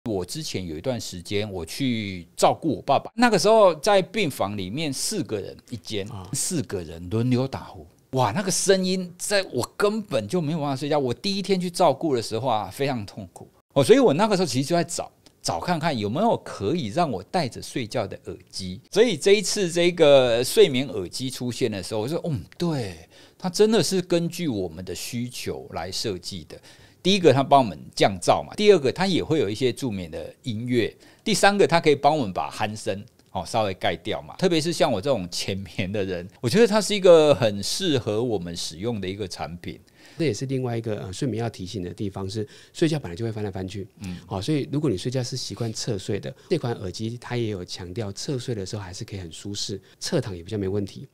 我之前有一段时间我去照顾我爸爸，那个时候在病房里面4个人一间，4个人轮流打呼，哇，那个声音在我根本就没有办法睡觉。我第一天去照顾的时候啊，非常痛苦所以我那个时候其实就在找看看有没有可以让我戴着睡觉的耳机。所以这一次这个睡眠耳机出现的时候，我说对，它真的是根据我们的需求来设计的。第一个，它帮我们降噪嘛；第二个，它也会有一些助眠的音乐；第三个，它可以帮我们把鼾声稍微盖掉嘛。特别是像我这种浅眠的人，我觉得它是一个很适合我们使用的一个产品。这也是另外一个睡眠要提醒的地方，是睡觉本来就会翻来翻去，所以如果你睡觉是习惯侧睡的，这款耳机它也有强调侧睡的时候还是可以很舒适，侧躺也比较没问题。